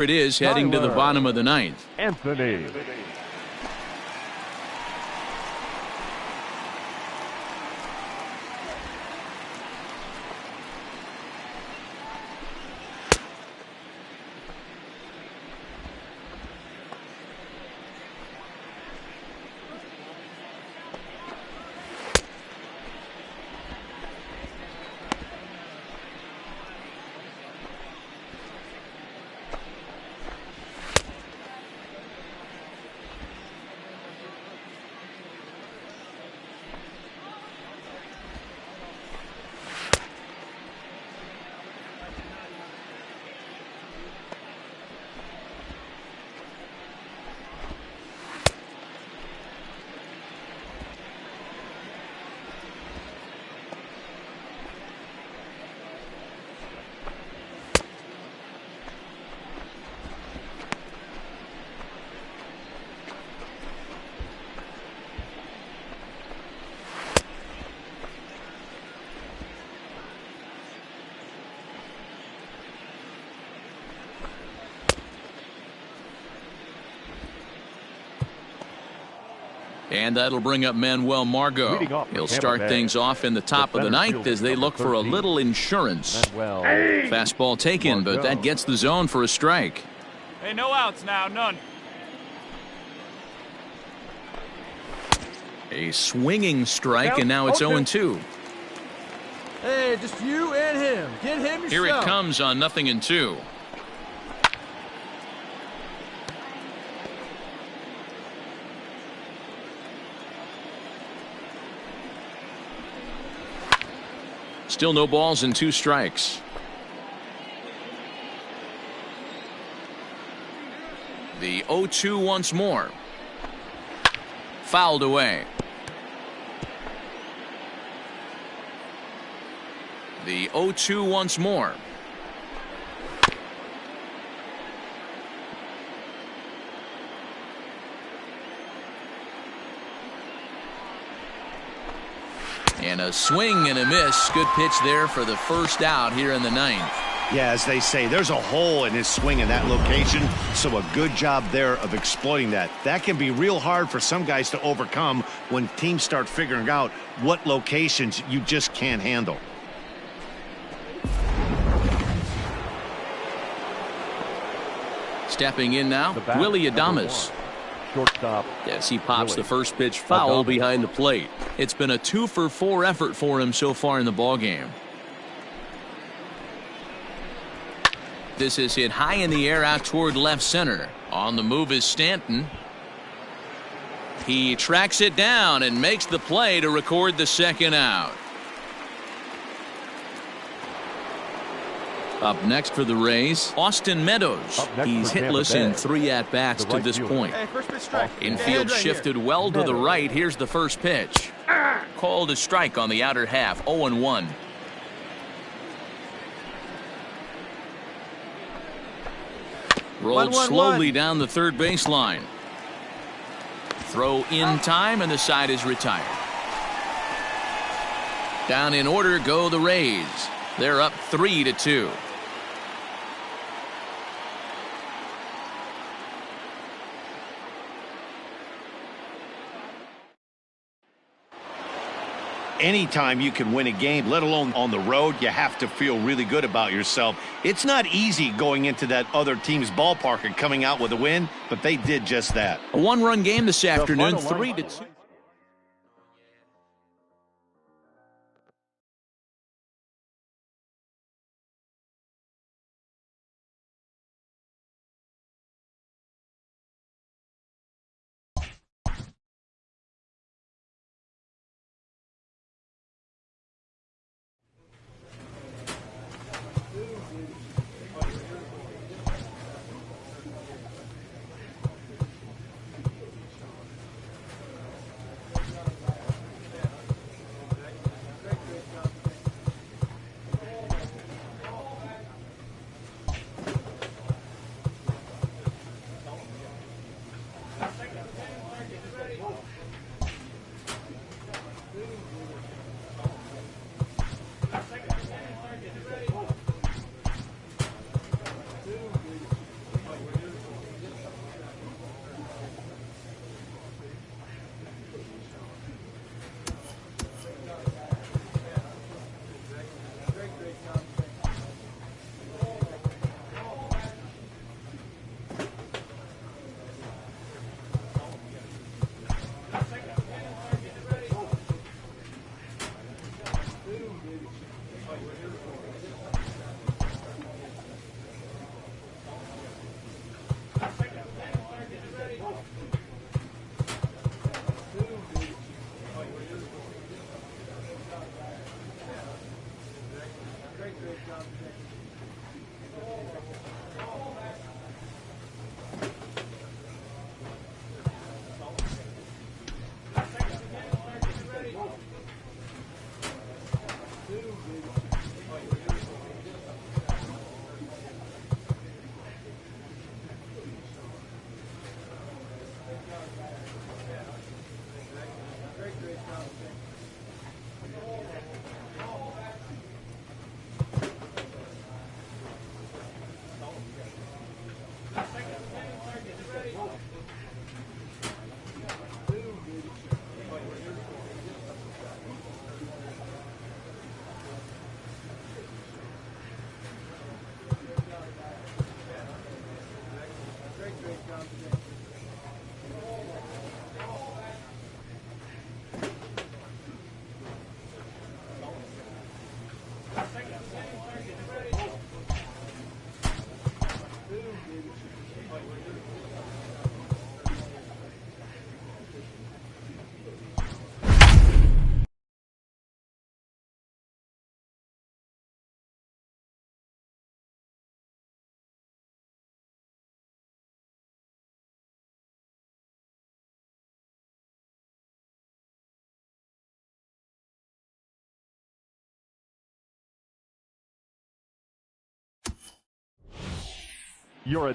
It is heading to the bottom of the ninth. Anthony. And that'll bring up Manuel Margot. He'll start things off in the top of the ninth as they look for a little insurance. Fastball taken, but that gets the zone for a strike. Hey, no outs now, none. A swinging strike, and now it's 0-2. Hey, just you and him. Get him yourself. Here it comes on 0-2. Still no balls and 2 strikes. The 0-2 once more. Fouled away. The 0-2 once more. And a swing and a miss. Good pitch there for the first out here in the ninth. Yeah, as they say, there's a hole in his swing in that location, so a good job there of exploiting that. That can be real hard for some guys to overcome when teams start figuring out what locations you just can't handle. Stepping in now, Willie Adames. Shortstop. As he pops the first pitch foul behind the plate. It's been a 2-for-4 effort for him so far in the ballgame. This is hit high in the air out toward left center. On the move is Stanton. He tracks it down and makes the play to record the second out. Up next for the Rays, Austin Meadows. He's hitless in 3 at-bats to this point. Infield shifted well to the right. Here's the first pitch. Called a strike on the outer half, 0-1. Rolled slowly down the third baseline. Throw in time, and the side is retired. Down in order go the Rays. They're up 3-2. Anytime you can win a game, let alone on the road, you have to feel really good about yourself. It's not easy going into that other team's ballpark and coming out with a win, but they did just that. A 1-run game this afternoon, 3-2.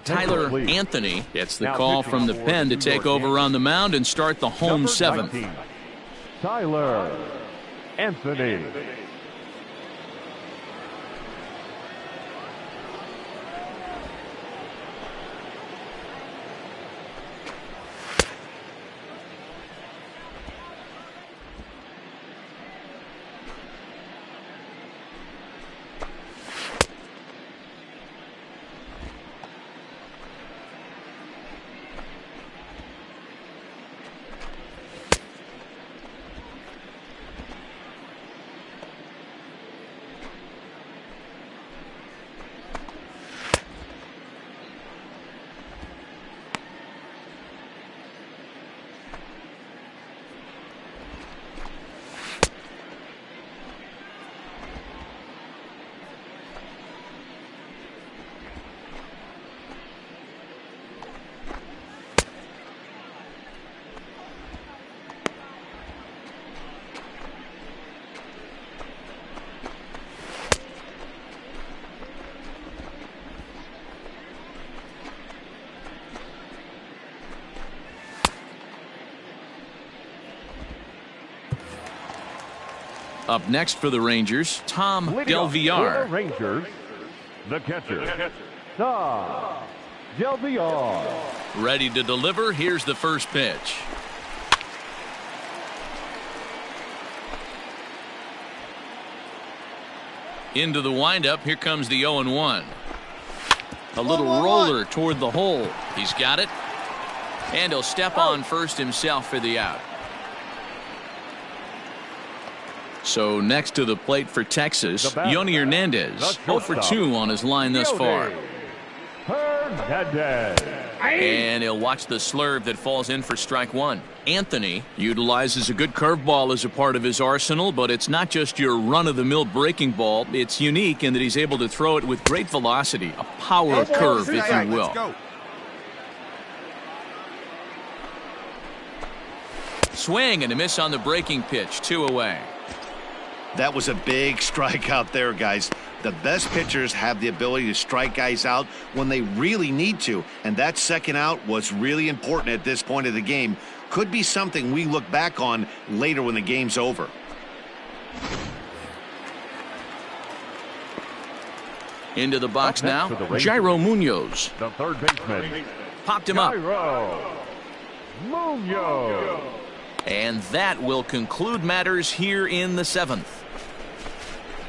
Tyler Anthony gets the call from the pen to take over on the mound and start the home seventh. Tyler Anthony. Up next for the Rangers, Tom Del Villar. Rangers, the catcher, Tom Del Villar. Ready to deliver. Here's the first pitch. Into the windup. Here comes the 0-1. A little roller toward the hole. He's got it. And he'll step on first himself for the out. So next to the plate for Texas, Yoni Hernandez, 0 for 2 on his line thus far. And he'll watch the slurve that falls in for strike one. Anthony utilizes a good curveball as a part of his arsenal, but it's not just your run-of-the-mill breaking ball. It's unique in that he's able to throw it with great velocity, a power curve, if you will. Swing and a miss on the breaking pitch, 2 away. That was a big strikeout there, guys. The best pitchers have the ability to strike guys out when they really need to, and that second out was really important at this point of the game. Could be something we look back on later when the game's over. Into the box now, Jairo Munoz. The third baseman. Popped him up. Jairo Munoz. And that will conclude matters here in the seventh.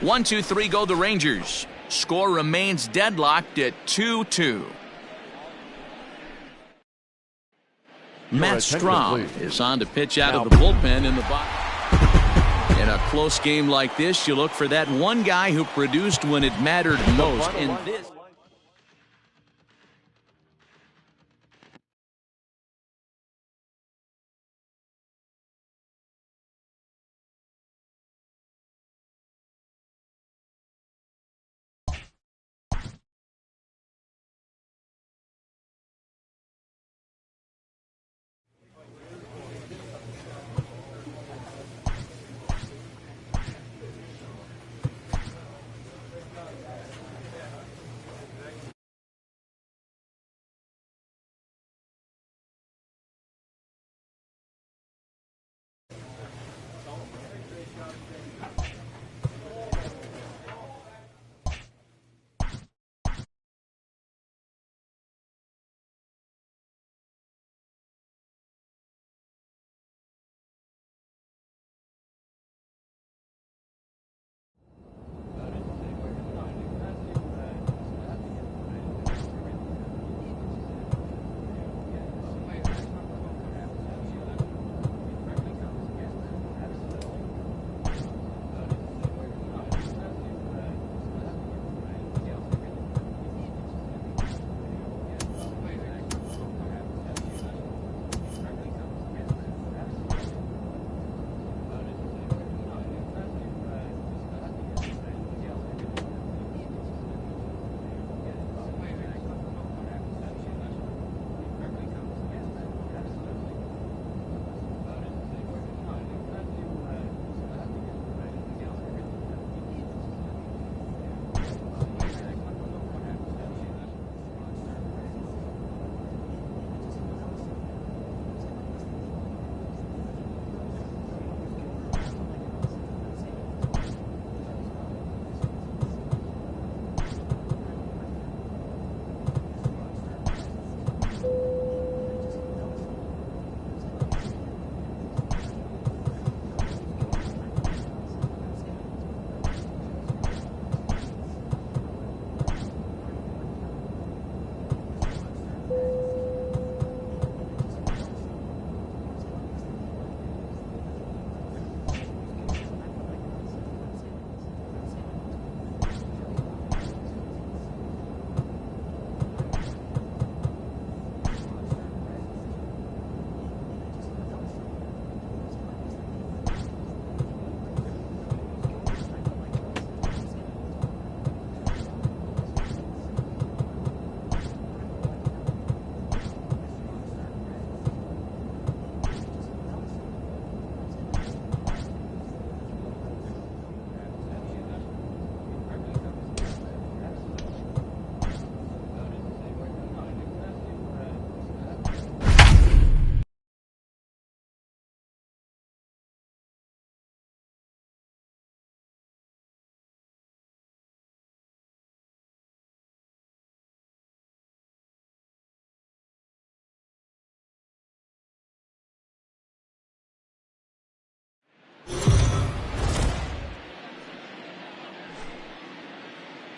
1, 2, 3 go the Rangers. Score remains deadlocked at 2-2. Matt Strahm is on to pitch out of the bullpen in the box. In a close game like this, you look for that one guy who produced when it mattered most. And this.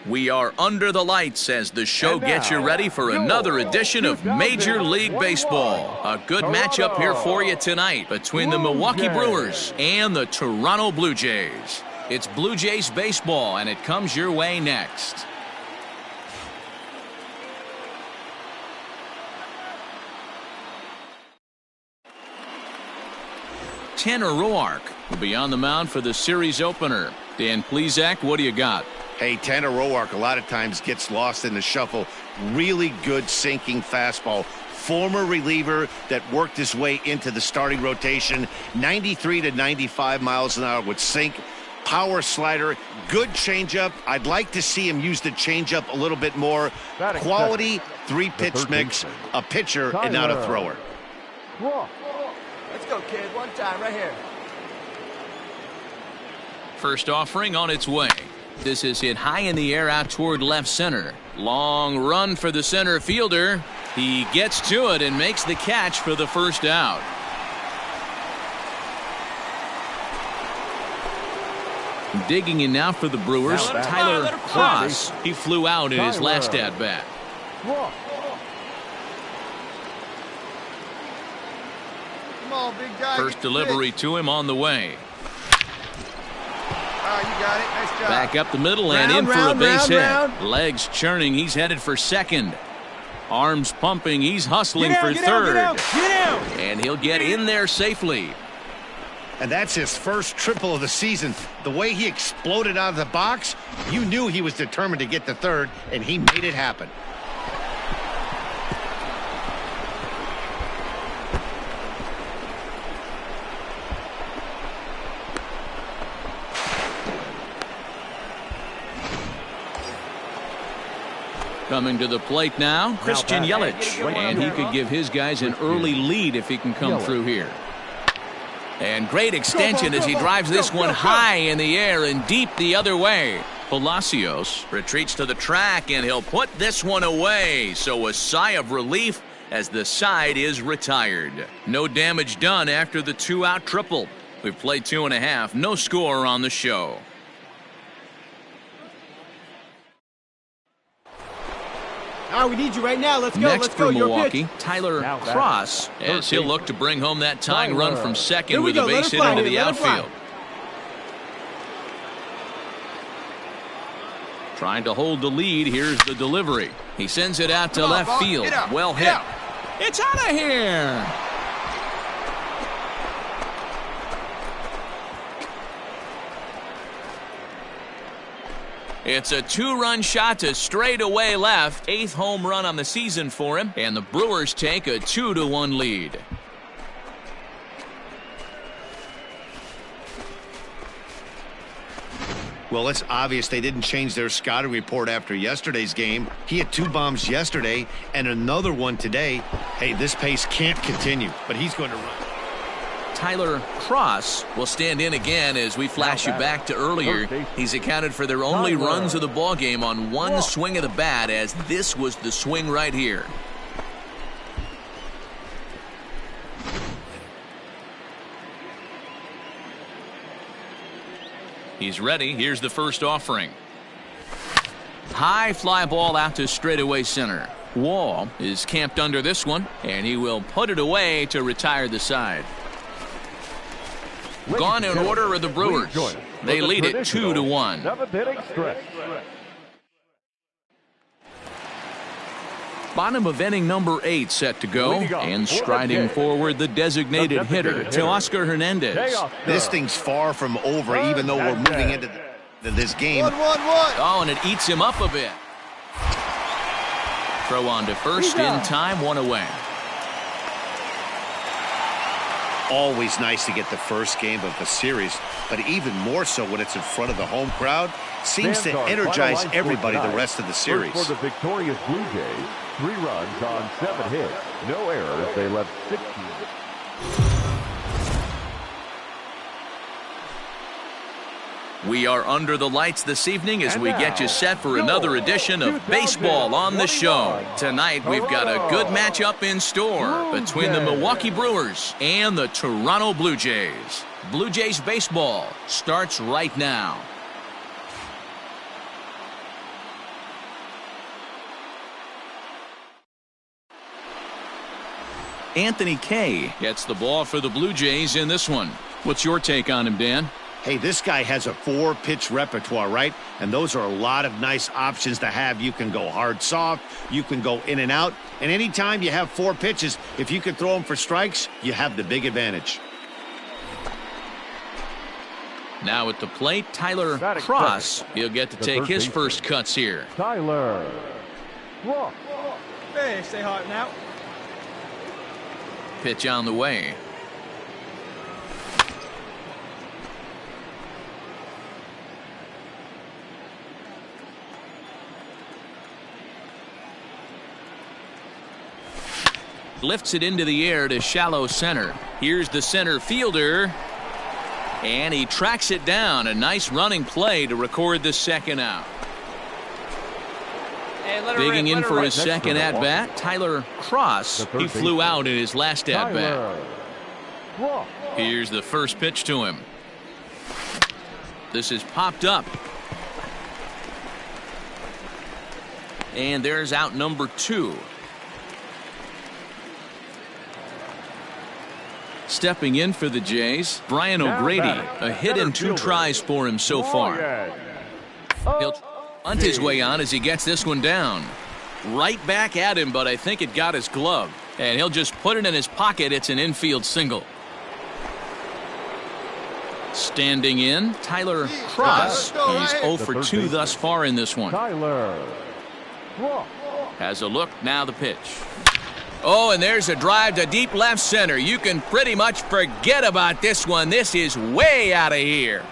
We are under the lights as the show gets you ready for another edition of Major League Baseball. A good matchup here for you tonight between the Milwaukee Brewers and the Toronto Blue Jays. It's Blue Jays baseball, and it comes your way next. Tanner Roark will be on the mound for the series opener. Dan Plesac, what do you got? Hey, Tanner Roark a lot of times gets lost in the shuffle. Really good sinking fastball. Former reliever that worked his way into the starting rotation. 93 to 95 miles an hour with sink. Power slider. Good changeup. I'd like to see him use the changeup a little bit more. Quality three-pitch mix. A pitcher and not a thrower. Let's go, kid. One time right here. First offering on its way. This is hit high in the air out toward left center. Long run for the center fielder. He gets to it and makes the catch for the first out. Digging in now for the Brewers, Tyler Cross. He flew out in his last at-bat. Come on, big guy. First delivery to him on the way. You got it. Nice job. Back up the middle and in for a base hit. Legs churning. He's headed for second. Arms pumping. He's hustling for third. And he'll get in there safely. And that's his first triple of the season. The way he exploded out of the box, you knew he was determined to get to third, and he made it happen. Coming to the plate now, Christian Yelich. And he could give his guys an early lead if he can come through here. And great extension as he drives this one high in the air and deep the other way. Palacios retreats to the track, and he'll put this one away. So a sigh of relief as the side is retired. No damage done after the two-out triple. We've played 2.5. No score on the show. We need you right now. Let's go. Next Let's go. for Your Milwaukee, pitch. Tyler Cross, as he'll look to bring home that tying run from second with a base hit into the outfield. Trying to hold the lead. Here's the delivery. He sends it out to left field. Well hit. It's out of here. It's a two-run shot to straightaway left. 8th home run on the season for him. And the Brewers take a 2-1 lead. Well, it's obvious they didn't change their scouting report after yesterday's game. He had 2 bombs yesterday and another one today. Hey, this pace can't continue, but he's going to run. Tyler Cross will stand in again as we flash you back to earlier. He's accounted for their only runs of the ball game on one swing of the bat, as this was the swing right here. He's ready. Here's the first offering. High fly ball out to straightaway center. Wall is camped under this one, and he will put it away to retire the side. Gone in order are the Brewers. They lead it 2-1. 7th inning stretch. Bottom of inning number 8 set to go, and striding forward the designated hitter, Teoscar Hernandez. This thing's far from over, even though we're moving into this game. 1-1-1. Oh, and it eats him up a bit. Throw on to first in time, 1 away. Always nice to get the first game of the series, but even more so when it's in front of the home crowd. Seems to energize everybody the rest of the series. For the victorious Blue Jays, 3 runs on 7 hits, no errors. They left 16. We are under the lights this evening as we get you set for another edition of Baseball on the Show. Tonight we've got a good matchup in store between the Milwaukee Brewers and the Toronto Blue Jays. Blue Jays baseball starts right now. Anthony Kay gets the ball for the Blue Jays in this one. What's your take on him, Dan? Hey, this guy has a 4-pitch repertoire, right? And those are a lot of nice options to have. You can go hard, soft. You can go in and out. And anytime you have 4 pitches, if you can throw them for strikes, you have the big advantage. Now at the plate, Tyler Cross. He'll get to take his first cuts here. Tyler Cross. Hey, stay hot now. Pitch on the way. Lifts it into the air to shallow center. Here's the center fielder. And he tracks it down. A nice running play to record the second out. Digging in for his second at-bat, Tyler Cross. He flew out in his last at-bat. Here's the first pitch to him. This is popped up. And there's out number 2. Stepping in for the Jays, Brian O'Grady. A hit and 2 tries for him so far. He'll hunt his way on as he gets this one down. Right back at him, but I think it got his glove. And he'll just put it in his pocket. It's an infield single. Standing in, Tyler Cross. He's 0 for 2 thus far in this one. Has a look, now the pitch. Oh, and there's a drive to deep left center. You can pretty much forget about this one. This is way out of here.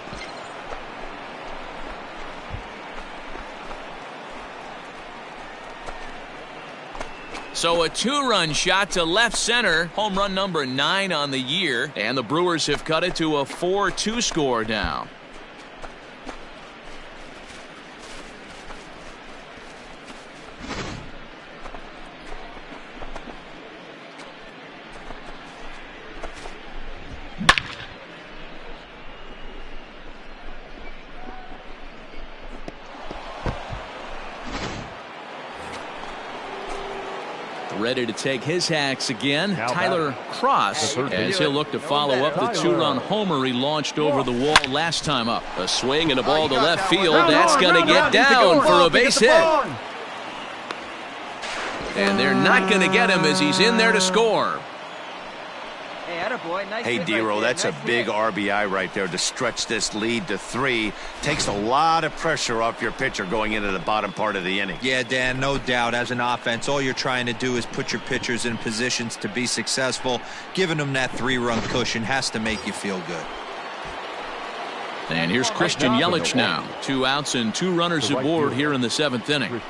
So a 2-run shot to left center. Home run number 9 on the year. And the Brewers have cut it to a 4-2 score now. Ready to take his hacks again, Tyler Cross, as he'll look to follow up the 2-run homer he launched over the wall last time up. A swing and a ball to left field. That's going to get down for a base hit. And they're not going to get him as he's in there to score. Hey, Dero, that's a big RBI right there to stretch this lead to 3. Takes a lot of pressure off your pitcher going into the bottom part of the inning. Yeah, Dan, no doubt. As an offense, all you're trying to do is put your pitchers in positions to be successful. Giving them that 3-run cushion has to make you feel good. And here's Christian Yelich now. 2 outs and 2 runners aboard here in the 7th inning.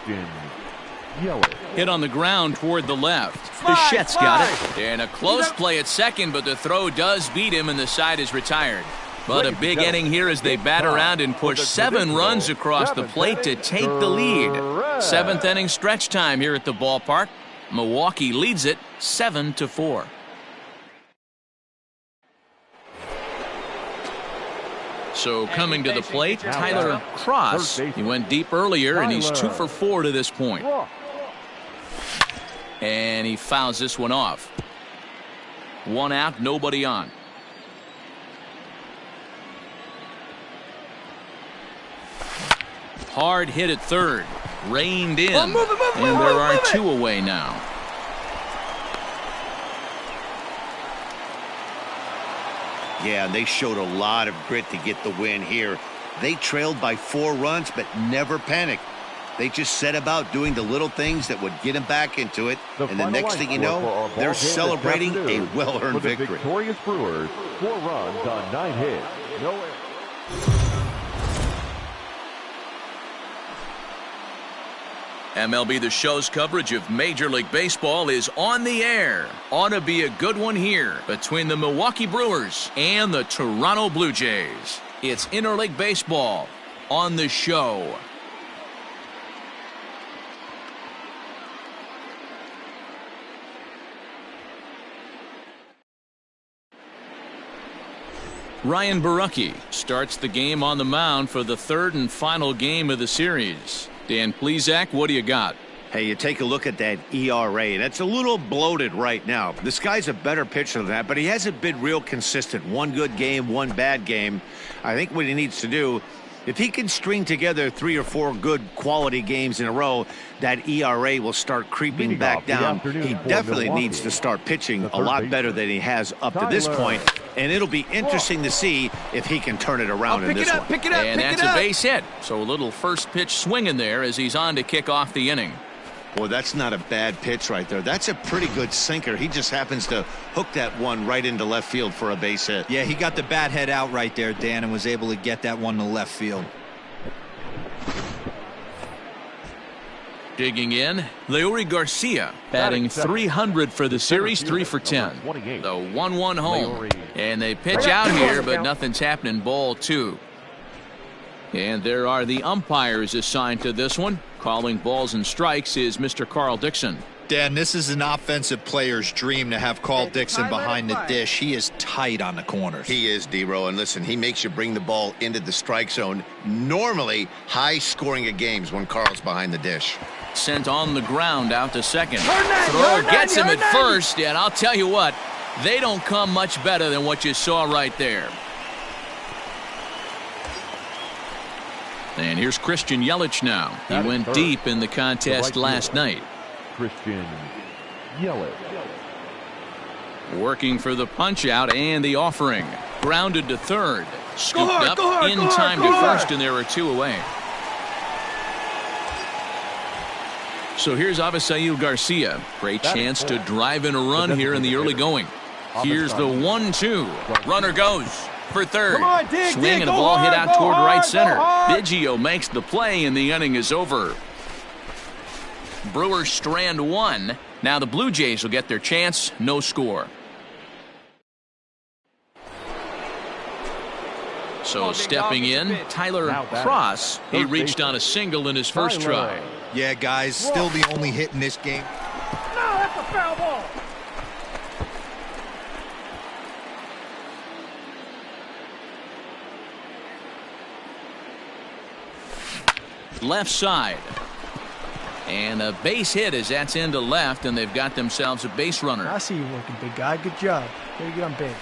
Hit on the ground toward the left. Bichette's got it. And a close play at second, but the throw does beat him and the side is retired. But a big inning here as they bat around and push 7 runs across the plate to take the lead. 7th inning stretch time here at the ballpark. Milwaukee leads it 7-4. So coming to the plate, Tyler Cross. He went deep earlier and he's 2 for 4 to this point. And he fouls this one off. 1 out, nobody on. Hard hit at third. Reined in. And there are 2 away now. Yeah, they showed a lot of grit to get the win here. They trailed by 4 runs, but never panicked. They just set about doing the little things that would get them back into it. And the next thing you know, they're celebrating a well-earned victory. Victorious Brewers, 4 runs on 9 hits. No errors. MLB The Show's coverage of Major League Baseball is on the air. Ought to be a good one here between the Milwaukee Brewers and the Toronto Blue Jays. It's Interleague Baseball on The Show. Ryan Borucki starts the game on the mound for the 3rd and final game of the series. Dan Plesac, what do you got? Hey, you take a look at that ERA, and it's a little bloated right now. This guy's a better pitcher than that, but he hasn't been real consistent. One good game, one bad game. I think what he needs to do, if he can string together 3 or 4 good quality games in a row, that ERA will start creeping back down. He definitely needs to start pitching a lot better than he has up to this point, and it'll be interesting to see if he can turn it around in this one. And that's a base hit. So a little first pitch swing in there as he's on to kick off the inning. Boy, that's not a bad pitch right there. That's a pretty good sinker. He just happens to hook that one right into left field for a base hit. Yeah, he got the bat head out right there, Dan, and was able to get that one to left field. Digging in, Leury Garcia, batting 300 for the series, 3 for 10. The 1-1 home. And they pitch out here, but nothing's happening. Ball 2. And there are the umpires assigned to this one. Calling balls and strikes is Mr. Carl Dixon. Dan, this is an offensive player's dream to have Carl Dixon behind the dish. He is tight on the corners. He is, D-Row, and listen, he makes you bring the ball into the strike zone. Normally, high scoring of games when Carl's behind the dish. Sent on the ground out to second. Throw gets him at first, and I'll tell you what, they don't come much better than what you saw right there. And here's Christian Yelich now. He went deep in the contest last night. Christian Yelich. Working for the punch out and the offering. Grounded to third. Scooped up in time to first, and there are 2 away. So here's Avisail Garcia. Great chance to drive in a run here in the early going. Here's the 1-2. Runner goes for third. Swing and a ball hit out toward right center. Biggio makes the play and the inning is over. Brewers strand 1. Now the Blue Jays will get their chance. No score. So stepping in, Tyler Cross. He reached on a single in his first try. Yeah, guys, still the only hit in this game. No, that's a foul ball. Left side. And a base hit as that's into left, and they've got themselves a base runner. I see you working, big guy. Good job. Way to get on base.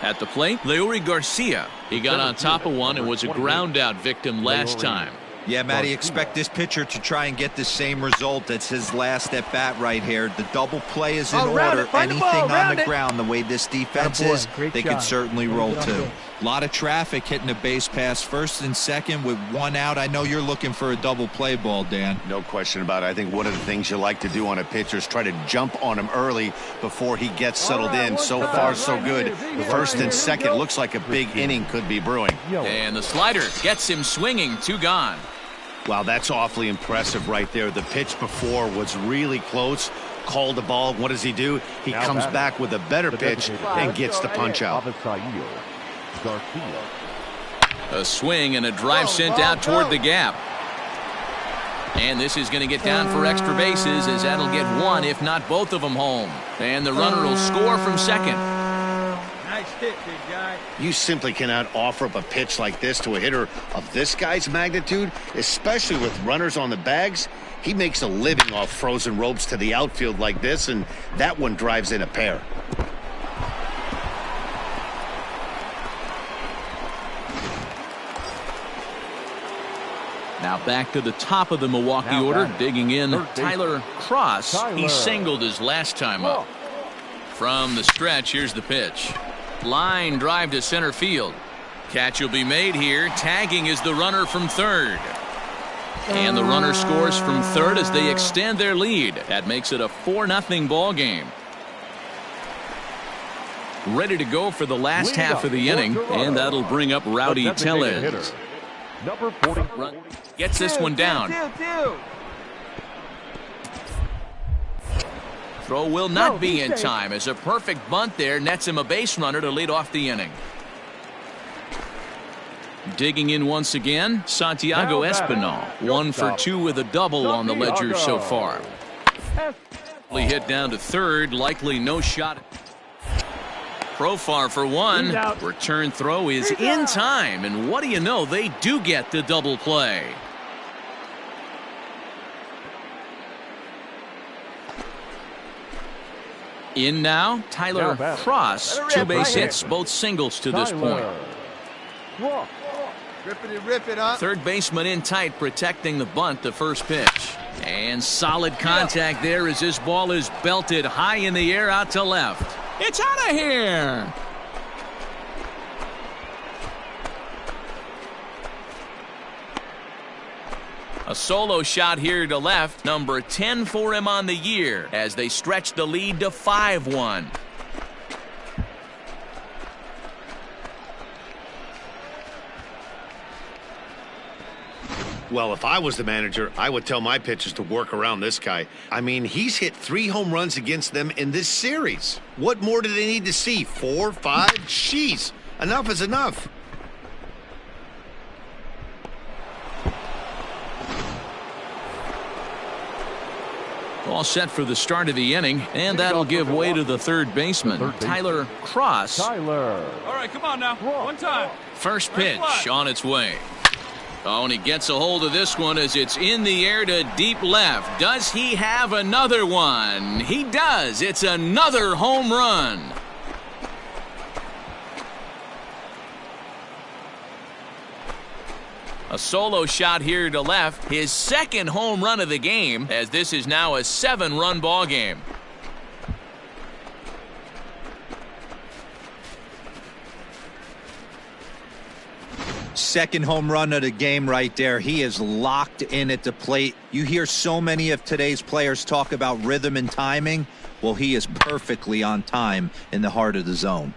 At the plate, Leury Garcia. He got on top of one and was a ground out victim last time. Yeah, Matty, expect this pitcher to try and get the same result. It's his last at bat right here. The double play is in order. Anything on the ground, the way this defense is, they could certainly roll too. A lot of traffic hitting the base pass first and second with 1 out. I know you're looking for a double play ball, Dan. No question about it. I think one of the things you like to do on a pitcher is try to jump on him early before he gets settled in. So far, so good. First and second looks like a big inning could be brewing. And the slider gets him swinging. 2 gone. Wow, that's awfully impressive right there. The pitch before was really close. Called the ball. What does he do? He comes back with a better pitch and gets the punch out. A swing and a drive sent out toward the gap. And this is going to get down for extra bases as that'll get 1, if not both of them, home. And the runner will score from second. Nice hit, big guy. You simply cannot offer up a pitch like this to a hitter of this guy's magnitude, especially with runners on the bags. He makes a living off frozen ropes to the outfield like this, and that one drives in a pair. Now back to the top of the Milwaukee order, digging in Tyler Cross. He singled his last time up. From the stretch, here's the pitch. Line drive to center field. Catch will be made here. Tagging is the runner from third. And the runner scores from third as they extend their lead. That makes it a 4-0 ball game. Ready to go for the last half of the inning, and that'll bring up Rowdy Tellez. Number 40. Gets this one down. Throw will not be in time as a perfect bunt there nets him a base runner to lead off the inning. Digging in once again, Santiago Espinal. 1 for 2 with a double on the ledger so far. Hit down to third, likely no shot. Profar for one. Return throw is in time, and what do you know? They do get the double play. In now, Tyler Cross. 2 base hits, both singles to this point. Rip it up. Third baseman in tight, protecting the bunt, the first pitch. And solid contact there as this ball is belted high in the air out to left. It's out of here. A solo shot here to left, number 10 for him on the year as they stretch the lead to 5-1. Well, if I was the manager, I would tell my pitchers to work around this guy. I mean, he's hit 3 home runs against them in this series. What more do they need to see? 4, 5? Jeez, enough is enough. All set for the start of the inning, and that'll give way to the third baseman, Tyler Cross. All right, come on now. One time. First pitch on its way. Oh, and he gets a hold of this one as it's in the air to deep left. Does he have another one? He does. It's another home run. A solo shot here to left. His second home run of the game, as this is now a 7-run ball game. Second home run of the game right there. He is locked in at the plate. You hear so many of today's players talk about rhythm and timing. Well, he is perfectly on time in the heart of the zone.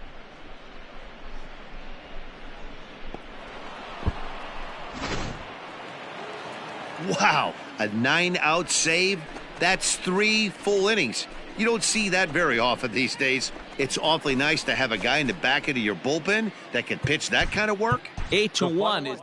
Wow, a 9-out save? That's 3 full innings. You don't see that very often these days. It's awfully nice to have a guy in the back end of your bullpen that can pitch that kind of work. 8-1 is